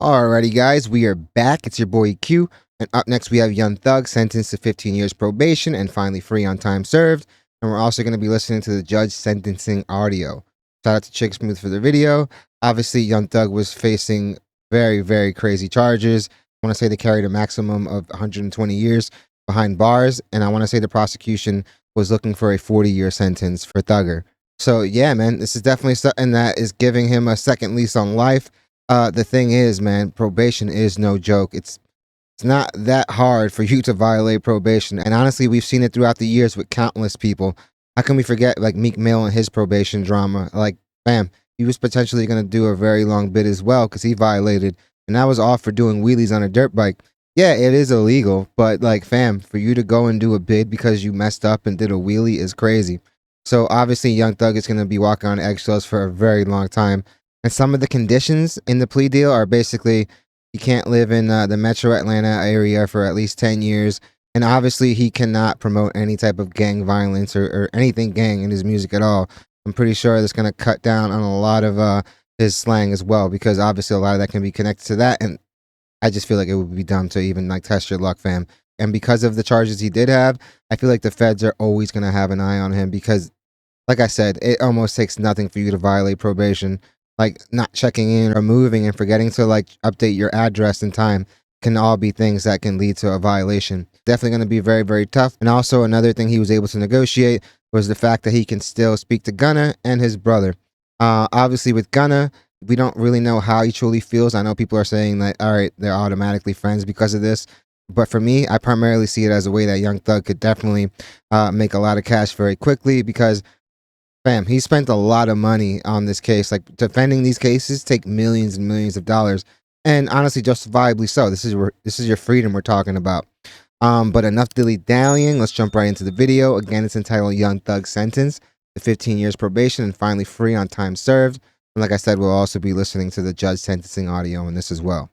Alrighty, guys, we are back. It's your boy Q, and up next we have Young Thug sentenced to 15 years probation and finally free on time served. And we're also going to be listening to the judge sentencing audio. Shout out to Chick Smooth for the video. Obviously, Young Thug was facing very, very crazy charges. I want to say they carried a maximum of 120 years behind bars, and I want to say the prosecution was looking for a 40-year sentence for Thugger. So yeah, man, this is definitely something that is giving him a second lease on life. The thing is, man, probation is no joke. It's not that hard for you to violate probation. And honestly, we've seen it throughout the years with countless people. How can we forget like Meek Mill and his probation drama? Like, bam, he was potentially going to do a very long bid as well because he violated. And that was all for doing wheelies on a dirt bike. Yeah, it is illegal. But like, fam, for you to go and do a bid because you messed up and did a wheelie is crazy. So obviously, Young Thug is going to be walking on eggshells for a very long time. And some of the conditions in the plea deal are basically he can't live in the metro Atlanta area for at least 10 years. And obviously, he cannot promote any type of gang violence or anything gang in his music at all. I'm pretty sure that's going to cut down on a lot of his slang as well, because obviously a lot of that can be connected to that. And I just feel like it would be dumb to even like test your luck, fam. And because of the charges he did have, I feel like the feds are always going to have an eye on him because, like I said, it almost takes nothing for you to violate probation. Like not checking in or moving and forgetting to like update your address in time can all be things that can lead to a violation. Definitely going to be very, very tough. And also another thing he was able to negotiate was the fact that he can still speak to Gunna and his brother. Obviously with Gunna, we don't really know how he truly feels. I know people are saying that, all right, they're automatically friends because of this. But for me, I primarily see it as a way that Young Thug could definitely make a lot of cash very quickly because fam, he spent a lot of money on this case. Like defending these cases take millions and millions of dollars, and honestly, justifiably so. This is your freedom we're talking about. But enough dilly dallying. Let's jump right into the video. Again, it's entitled "Young Thug Sentence to 15 years probation and finally free on time served." And like I said, we'll also be listening to the judge sentencing audio in this as well.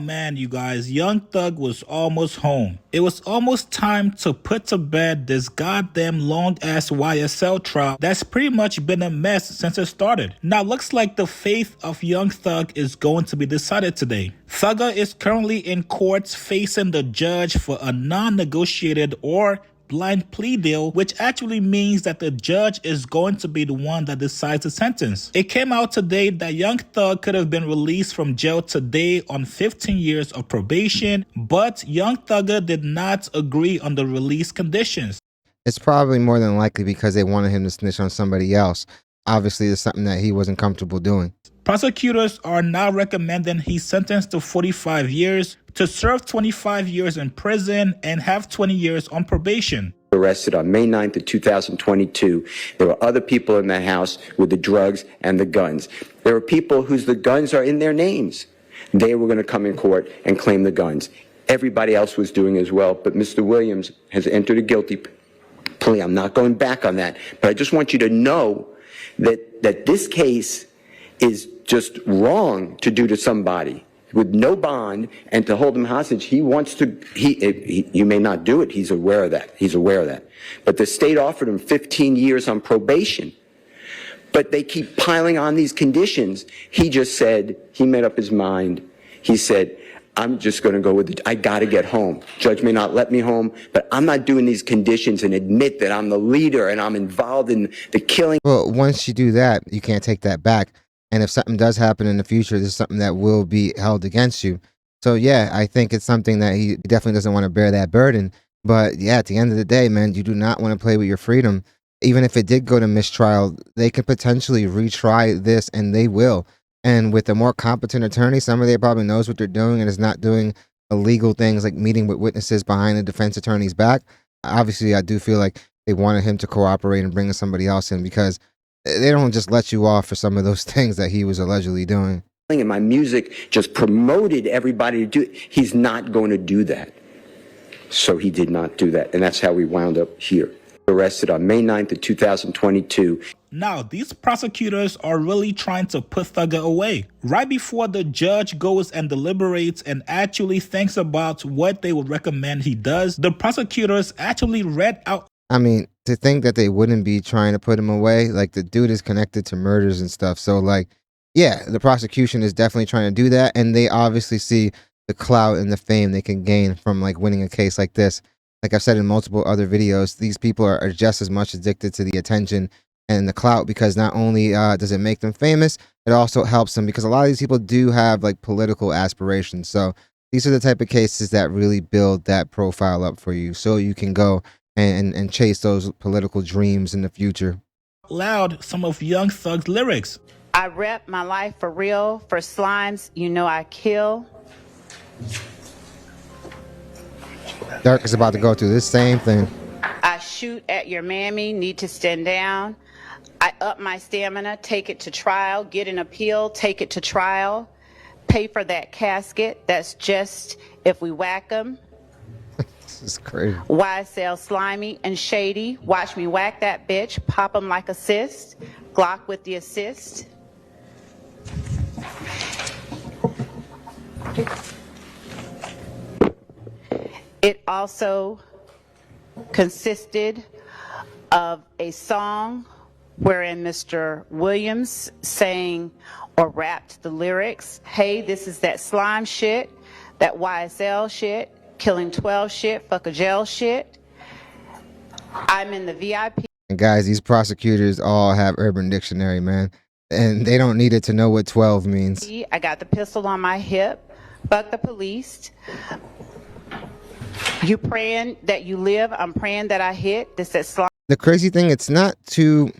Man, you guys, Young Thug was almost home. It was almost time to put to bed this goddamn long-ass YSL trial that's pretty much been a mess since it started. Now, looks like the fate of Young Thug is going to be decided today. Thugger is currently in courts facing the judge for a non-negotiated or blind plea deal, which actually means that the judge is going to be the one that decides the sentence. It came out today that Young Thug could have been released from jail today on 15 years of probation, but Young Thugger did not agree on the release conditions. It's probably more than likely because they wanted him to snitch on somebody else. Obviously, it's something that he wasn't comfortable doing. Prosecutors are now recommending he's sentenced to 45 years, to serve 25 years in prison, and have 20 years on probation. Arrested on May 9th of 2022. There were other people in that house with the drugs and the guns. There were people whose the guns are in their names. They were going to come in court and claim the guns. Everybody else was doing as well, but Mr. Williams has entered a guilty plea. I'm not going back on that, but I just want you to know that this case is just wrong to do to somebody with no bond and to hold him hostage. He wants to, you may not do it. He's aware of that. But the state offered him 15 years on probation. But they keep piling on these conditions. He just said, he made up his mind. He said, I'm just going to go with it. I got to get home. Judge may not let me home, but I'm not doing these conditions and admit that I'm the leader and I'm involved in the killing. Well, once you do that, you can't take that back. And if something does happen in the future, this is something that will be held against you. So yeah, I think it's something that he definitely doesn't want to bear that burden. But yeah, at the end of the day, man, you do not want to play with your freedom. Even if it did go to mistrial, they could potentially retry this, and they will. And with a more competent attorney, somebody that probably knows what they're doing and is not doing illegal things like meeting with witnesses behind the defense attorney's back. Obviously, I do feel like they wanted him to cooperate and bring somebody else in because they don't just let you off for some of those things that he was allegedly doing. And my music just promoted everybody to do it. He's not going to do that. So he did not do that. And that's how we wound up here. Arrested on May 9th of 2022. Now, these prosecutors are really trying to put Thugger away. Right before the judge goes and deliberates and actually thinks about what they would recommend he does, the prosecutors actually read out. I mean, to think that they wouldn't be trying to put him away, like the dude is connected to murders and stuff. So like, yeah, the prosecution is definitely trying to do that, and they obviously see the clout and the fame they can gain from like winning a case like this. Like I've said in multiple other videos, these people are just as much addicted to the attention and the clout because not only does it make them famous, it also helps them because a lot of these people do have like political aspirations. So these are the type of cases that really build that profile up for you, so you can go and chase those political dreams in the future. Loud some of Young Thug's lyrics. I rep my life for real. For slimes, you know I kill. Dirk is about to go through this same thing. I shoot at your mammy, need to stand down. I up my stamina, take it to trial, get an appeal, take it to trial. Pay for that casket, that's just if we whack 'em. This is crazy. YSL slimy and shady, watch me whack that bitch, pop 'em like a cyst. Glock with the assist. It also consisted of a song wherein Mr. Williams sang or rapped the lyrics, hey, this is that slime shit, that YSL shit, killing 12 shit, fuck a jail shit. I'm in the VIP. And guys, these prosecutors all have Urban Dictionary, man. And they don't need it to know what 12 means. I got the pistol on my hip, fuck the police. You praying that you live, I'm praying that I hit, this is slime. The crazy thing, it's not too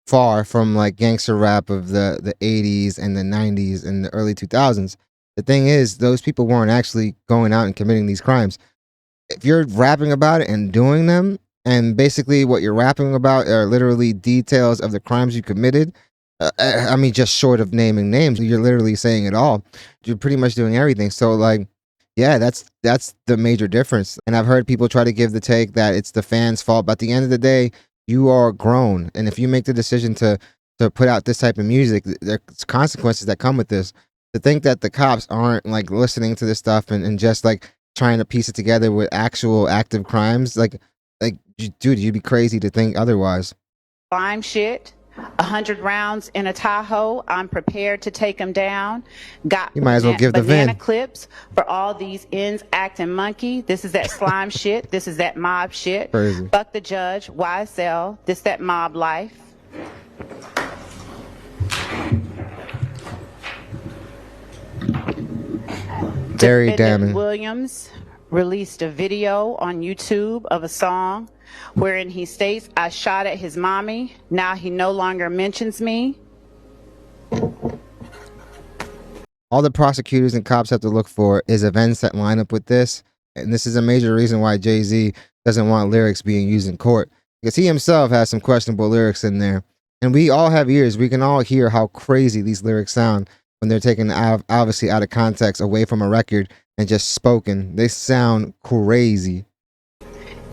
far from like gangster rap of the 80s and the 90s and the early 2000s. The thing is, those people weren't actually going out and committing these crimes. If you're rapping about it and doing them, and basically what you're rapping about are literally details of the crimes you committed, I mean, just short of naming names, you're literally saying it all. You're pretty much doing everything. So like, yeah, that's the major difference. And I've heard people try to give the take that it's the fans' fault, but at the end of the day, you are grown, and if you make the decision to put out this type of music, there's consequences that come with this. To think that the cops aren't like listening to this stuff and just like trying to piece it together with actual active crimes, like dude, you'd be crazy to think otherwise. Slime shit, 100 rounds in a Tahoe, I'm prepared to take them down. Got You might as well give the banana VIN. clips for all these ends acting monkey. This is that slime shit, this is that mob shit. Crazy. Fuck the judge, YSL, this that mob life. Very Defendant damning. Williams released a video on YouTube of a song wherein he states, I shot at his mommy, now he no longer mentions me. All the prosecutors and cops have to look for is events that line up with this. And this is a major reason why Jay-Z doesn't want lyrics being used in court, because he himself has some questionable lyrics in there. And we all have ears. We can all hear how crazy these lyrics sound when they're taken obviously out of context, away from a record, and just spoken. They sound crazy.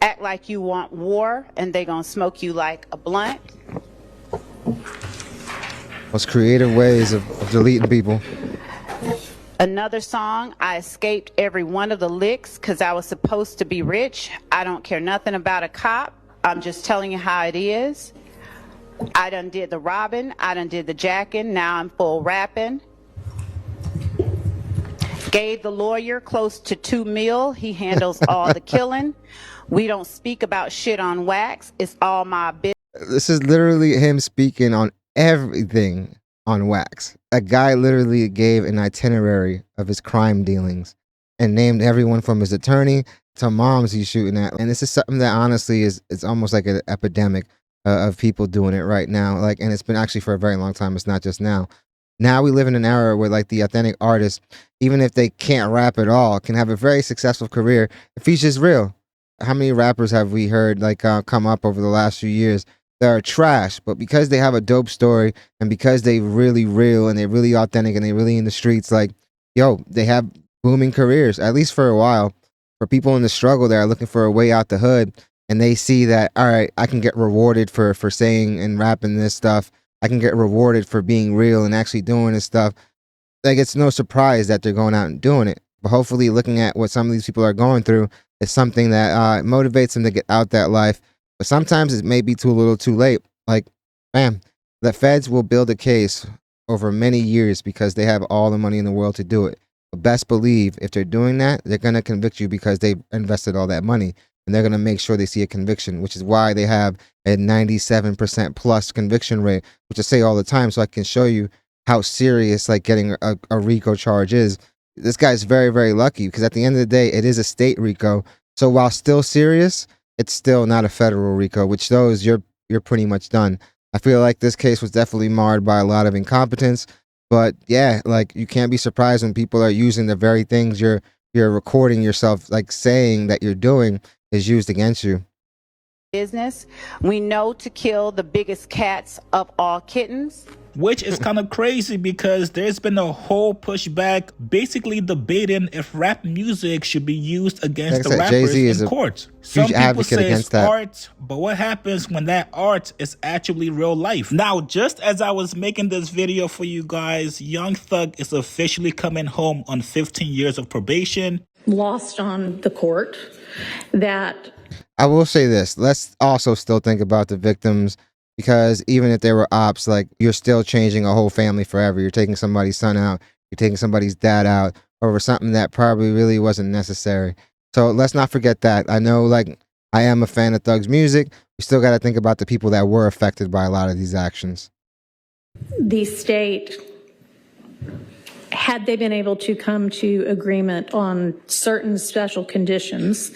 Act like you want war and they gonna smoke you like a blunt. Most creative ways of deleting people. Another song, I escaped every one of the licks because I was supposed to be rich. I don't care nothing about a cop. I'm just telling you how it is. I done did the robbing, I done did the jacking, now I'm full rapping. Gave the lawyer close to $2 million, he handles all the killing. We don't speak about shit on wax, it's all my business. This is literally him speaking on everything on wax. A guy literally gave an itinerary of his crime dealings and named everyone from his attorney to moms he's shooting at. And this is something that honestly it's almost like an epidemic of people doing it right now. Like, and it's been actually for a very long time. It's not just now. Now we live in an era where like the authentic artist, even if they can't rap at all, can have a very successful career if he's just real. How many rappers have we heard like come up over the last few years that are trash, but because they have a dope story and because they really real and they're really authentic and they're really in the streets, like, yo, they have booming careers, at least for a while. For people in the struggle that are looking for a way out the hood, and they see that, all right, I can get rewarded for saying and rapping this stuff. I can get rewarded for being real and actually doing this stuff. Like, it's no surprise that they're going out and doing it. But hopefully looking at what some of these people are going through is something that motivates them to get out that life. But sometimes it may be too little too late. Like, man, the feds will build a case over many years because they have all the money in the world to do it. But best believe if they're doing that, they're going to convict you because they've invested all that money. And they're going to make sure they see a conviction, which is why they have a 97% plus conviction rate, which I say all the time so I can show you how serious like getting a RICO charge is. This guy's very, very lucky because at the end of the day, it is a state RICO. So while still serious, it's still not a federal RICO, which shows you're pretty much done. I feel like this case was definitely marred by a lot of incompetence, but yeah, like you can't be surprised when people are using the very things you're recording yourself like saying that you're doing is used against you. Business. We know to kill the biggest cats of all kittens. Which is kind of crazy because there's been a whole pushback basically debating if rap music should be used against the rappers Jay-Z is in a court. Some huge people advocate say against it's that. art, but what happens when that art is actually real life? Now, just as I was making this video for you guys, Young Thug is officially coming home on 15 years of probation. Lost on the court that I will say this. Let's also still think about the victims because even if they were ops, like you're still changing a whole family forever. You're taking somebody's son out. You're taking somebody's dad out over something that probably really wasn't necessary. So let's not forget that. I know like I am a fan of Thug's music. We still got to think about the people that were affected by a lot of these actions. the state, had they been able to come to agreement on certain special conditions,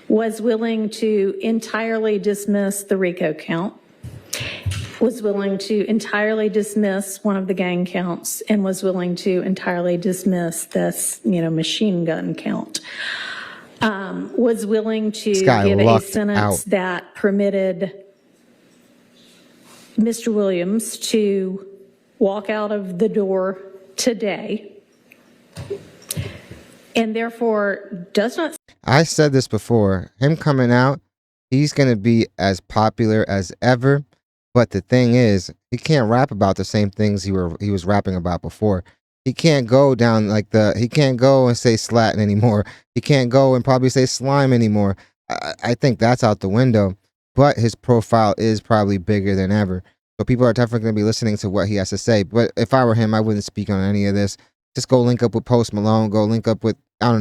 was willing to entirely dismiss the RICO count, was willing to entirely dismiss one of the gang counts, and was willing to entirely dismiss this, machine gun count. Was willing to give a sentence that permitted Mr. Williams to walk out of the door today, and therefore does not. I said this before, him coming out, he's going to be as popular as ever. But the thing is, he can't rap about the same things he was rapping about before. He can't go down he can't go and say slatin anymore. He can't go and probably say slime anymore. I think that's out the window. But his profile is probably bigger than ever. So people are definitely going to be listening to what he has to say. But if I were him, I wouldn't speak on any of this. Just go link up with Post Malone. Go link up with, go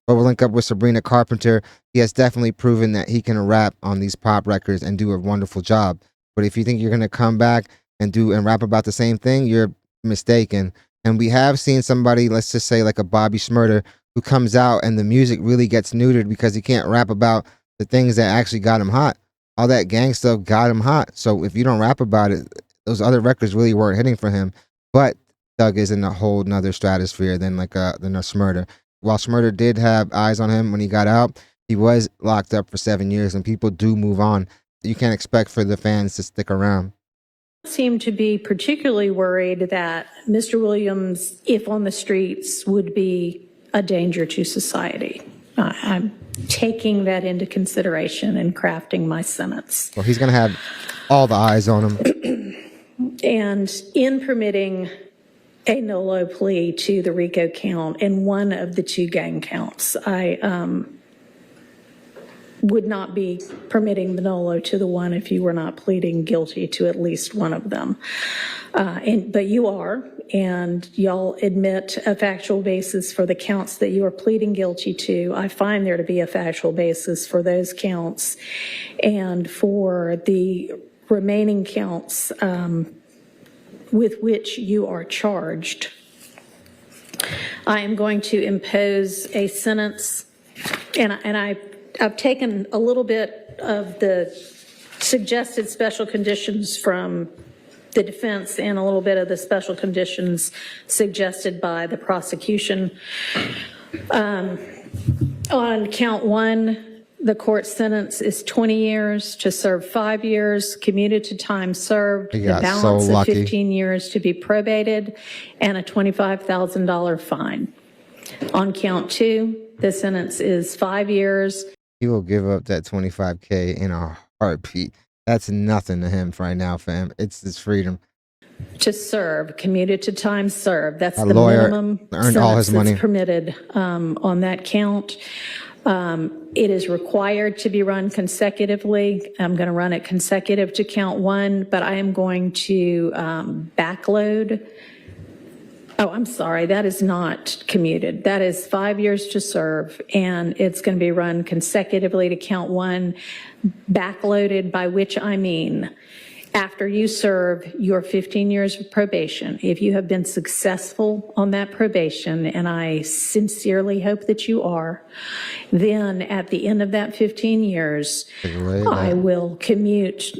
link up with Sabrina Carpenter. He has definitely proven that he can rap on these pop records and do a wonderful job. But if you think you're going to come back and rap about the same thing, you're mistaken. And we have seen somebody, let's just say like a Bobby Shmurda, who comes out and the music really gets neutered because he can't rap about the things that actually got him hot. All that gang stuff got him hot. So if you don't rap about it, those other records really weren't hitting for him. But Thug is in a whole nother stratosphere than a Shmurda. While Shmurda did have eyes on him when he got out, he was locked up for 7 years, and people do move on. You can't expect for the fans to stick around. Seem to be particularly worried that Mr. Williams, if on the streets, would be a danger to society. I'm taking that into consideration and crafting my sentence. Well, he's going to have all the eyes on him. And in permitting a no-low plea to the RICO count and one of the two gang counts, I would not be permitting the no-low to the one if you were not pleading guilty to at least one of them. But you are, and y'all admit a factual basis for the counts that you are pleading guilty to. I find there to be a factual basis for those counts, and for the remaining counts with which you are charged. I am going to impose a sentence, and I've taken a little bit of the suggested special conditions from the defense and a little bit of the special conditions suggested by the prosecution. On count one, the court sentence is 20 years to serve 5 years, commuted to time served, the balance of 15 years to be probated, and a $25,000 fine. On count two, the sentence is 5 years. He will give up that $25K in a heartbeat. That's nothing to him right now, fam. It's his freedom. To serve, commuted to time served. That's the lawyer minimum earned all his money. that's permitted on that count. It is required to be run consecutively. I'm going to run it consecutive to count one, but I am going to backload. Oh, I'm sorry, that is not commuted. That is 5 years to serve, and it's going to be run consecutively to count one, backloaded, by which I mean after you serve your 15 years of probation, if you have been successful on that probation, and I sincerely hope that you are, then at the end of that 15 years, I will commute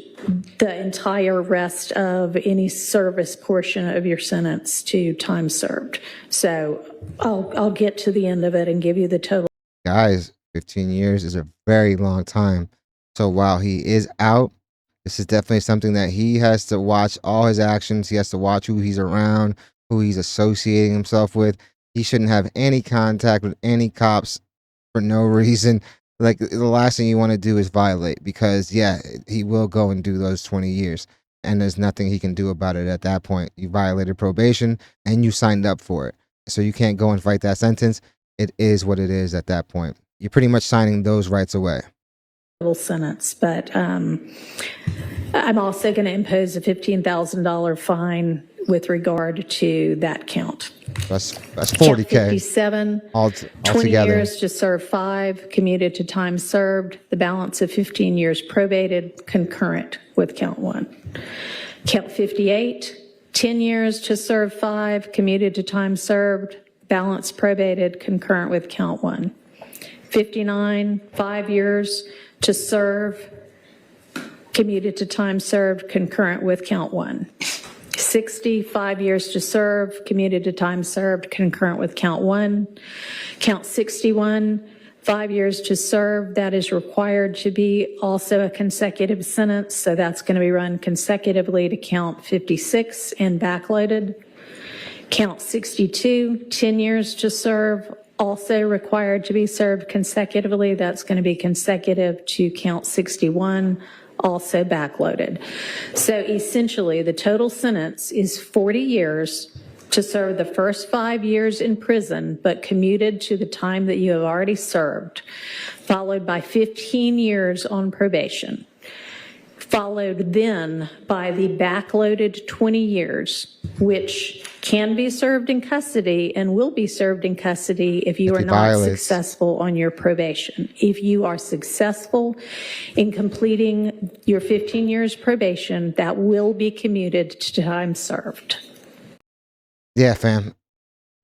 the entire rest of any service portion of your sentence to time served. So I'll get to the end of it and give you the total. Guys, 15 years is a very long time. So while he is out, this is definitely something that he has to watch all his actions. He has to watch who he's around, who he's associating himself with. He shouldn't have any contact with any cops for no reason. Like, the last thing you want to do is violate, because yeah, he will go and do those 20 years. And there's nothing he can do about it at that point. You violated probation and you signed up for it. So you can't go and fight that sentence. It is what it is at that point. You're pretty much signing those rights away. Sentence, but I'm also going to impose a $15,000 fine with regard to that count. That's 40K. 57, 20 altogether. years to serve 5, commuted to time served. The balance of 15 years probated, concurrent with count 1. Count 58, 10 years to serve 5, commuted to time served. Balance probated, concurrent with count 1. 59, 5 years to serve, commuted to time served, concurrent with count 1. 60, 5 years to serve, commuted to time served, concurrent with count 1. Count 61, 5 years to serve, that is required to be also a consecutive sentence, so that's going to be run consecutively to count 56 and backloaded. Count 62, 10 years to serve, also required to be served consecutively. That's going to be consecutive to count 61, also backloaded. So essentially, the total sentence is 40 years to serve the first 5 years in prison, but commuted to the time that you have already served, followed by 15 years on probation, followed then by the backloaded 20 years, which can be served in custody and will be served in custody if you are not successful on your probation. If you are successful in completing your 15 years probation, that will be commuted to time served. Yeah, fam.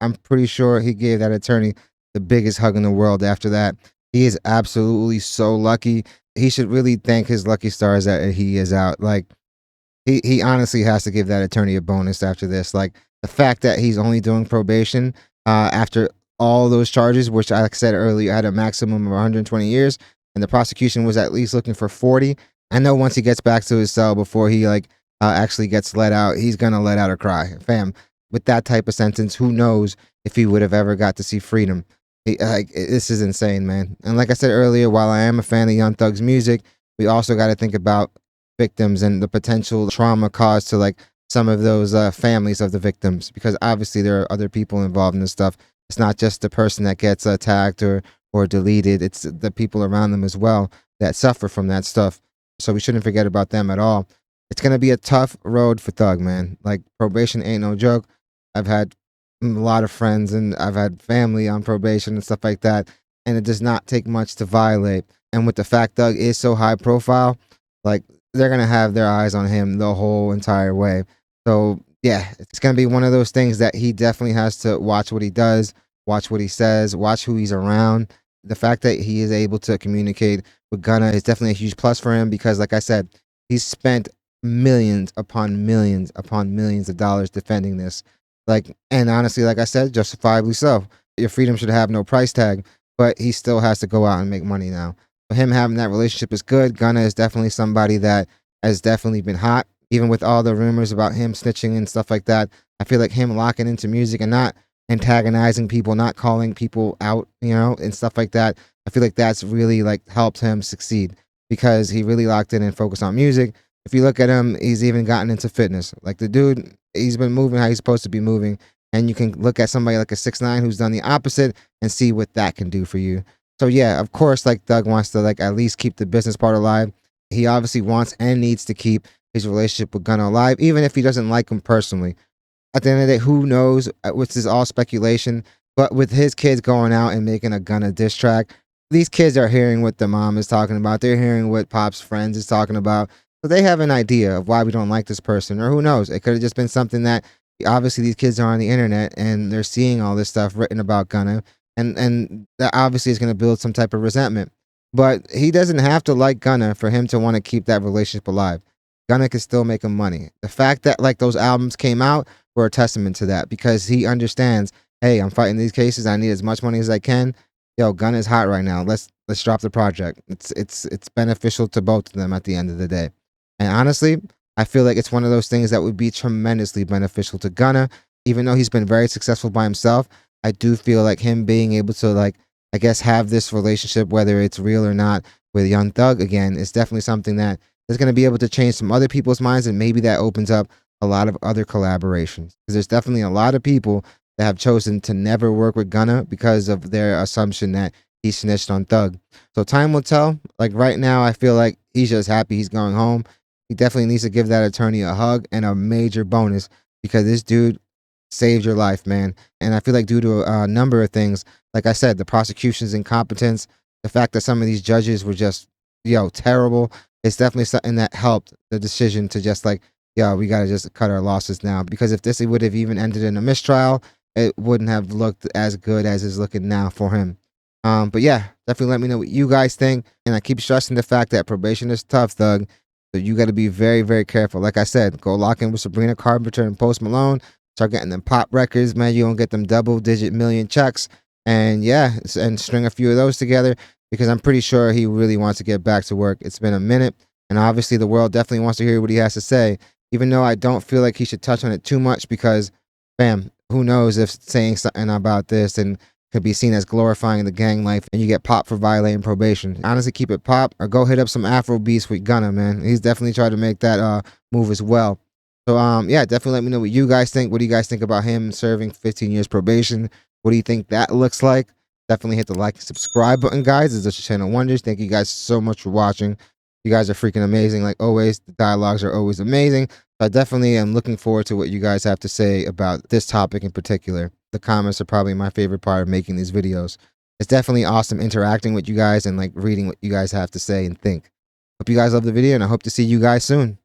I'm pretty sure he gave that attorney the biggest hug in the world after that. He is absolutely so lucky. He should really thank his lucky stars that he is out. Like, he honestly has to give that attorney a bonus after this. Like, the fact that he's only doing probation after all those charges, which, like I said earlier, had a maximum of 120 years, and the prosecution was at least looking for 40. I know once he gets back to his cell before he actually gets let out, he's gonna let out a cry. Fam, with that type of sentence, who knows if he would have ever got to see freedom. This is insane, man. And like I said earlier, while I am a fan of Young Thug's music, we also got to think about victims and the potential trauma caused to like some of those families of the victims, because obviously there are other people involved in this stuff. It's not just the person that gets attacked or deleted. It's the people around them as well that suffer from that stuff. So we shouldn't forget about them at all. It's going to be a tough road for Thug, man. Like, probation ain't no joke. I've had a lot of friends and I've had family on probation and stuff like that, and it does not take much to violate. And with the fact Thug is so high profile, like, they're gonna have their eyes on him the whole entire way. So yeah, it's gonna be one of those things that he definitely has to watch what he does, watch what he says, watch who he's around. The fact that he is able to communicate with Gunna is definitely a huge plus for him, because like I said, he's spent millions upon millions upon millions of dollars defending this. Like, and honestly, like I said, justifiably so. Your freedom should have no price tag, but he still has to go out and make money now. For him having that relationship is good. Gunna is definitely somebody that has definitely been hot, even with all the rumors about him snitching and stuff like that. I feel like him locking into music and not antagonizing people, not calling people out, and stuff like that. I feel like that's really like helped him succeed, because he really locked in and focused on music. If you look at him, he's even gotten into fitness. Like, the dude, he's been moving how he's supposed to be moving. And you can look at somebody like a 6ix9ine who's done the opposite and see what that can do for you. So yeah, of course, like Doug wants to like at least keep the business part alive. He obviously wants and needs to keep his relationship with Gunna alive, even if he doesn't like him personally. At the end of the day, who knows? Which is all speculation. But with his kids going out and making a Gunna diss track, these kids are hearing what the mom is talking about. They're hearing what Pop's friends is talking about. So they have an idea of why we don't like this person, or who knows? It could have just been something that obviously these kids are on the internet and they're seeing all this stuff written about Gunna, and that obviously is going to build some type of resentment. But he doesn't have to like Gunna for him to want to keep that relationship alive. Gunna can still make him money. The fact that like those albums came out were a testament to that because he understands, hey, I'm fighting these cases. I need as much money as I can. Yo, Gunna is hot right now. Let's drop the project. It's beneficial to both of them at the end of the day. And honestly, I feel like it's one of those things that would be tremendously beneficial to Gunna. Even though he's been very successful by himself, I do feel like him being able to like, I guess, have this relationship, whether it's real or not, with Young Thug again, is definitely something that is going to be able to change some other people's minds, and maybe that opens up a lot of other collaborations. Because there's definitely a lot of people that have chosen to never work with Gunna because of their assumption that he snitched on Thug. So time will tell. Like right now, I feel like he's just happy he's going home. He definitely needs to give that attorney a hug and a major bonus because this dude saved your life, man. And I feel like due to a number of things, like I said, the prosecution's incompetence, the fact that some of these judges were just, terrible, it's definitely something that helped the decision to just like, we got to just cut our losses now. Because if this would have even ended in a mistrial, it wouldn't have looked as good as it's looking now for him. But yeah, definitely let me know what you guys think. And I keep stressing the fact that probation is tough, Thug. So you got to be very, very careful. Like I said, go lock in with Sabrina Carpenter and Post Malone. Start getting them pop records, man. You don't get them double-digit million checks. And yeah, and string a few of those together because I'm pretty sure he really wants to get back to work. It's been a minute. And obviously the world definitely wants to hear what he has to say, even though I don't feel like he should touch on it too much because, bam, who knows if saying something about this and could be seen as glorifying the gang life and you get popped for violating probation. Honestly, keep it pop or go hit up some Afro beats with Gunna, man. He's definitely tried to make that move as well. So yeah, definitely let me know what you guys think. What do you guys think about him serving 15 years probation? What do you think that looks like? Definitely hit the like and subscribe button, guys. As the channel wonders. Thank you guys so much for watching. You guys are freaking amazing. Like always, the dialogues are always amazing. So I definitely am looking forward to what you guys have to say about this topic in particular. The comments are probably my favorite part of making these videos. It's definitely awesome interacting with you guys and like reading what you guys have to say and think. Hope you guys love the video and I hope to see you guys soon.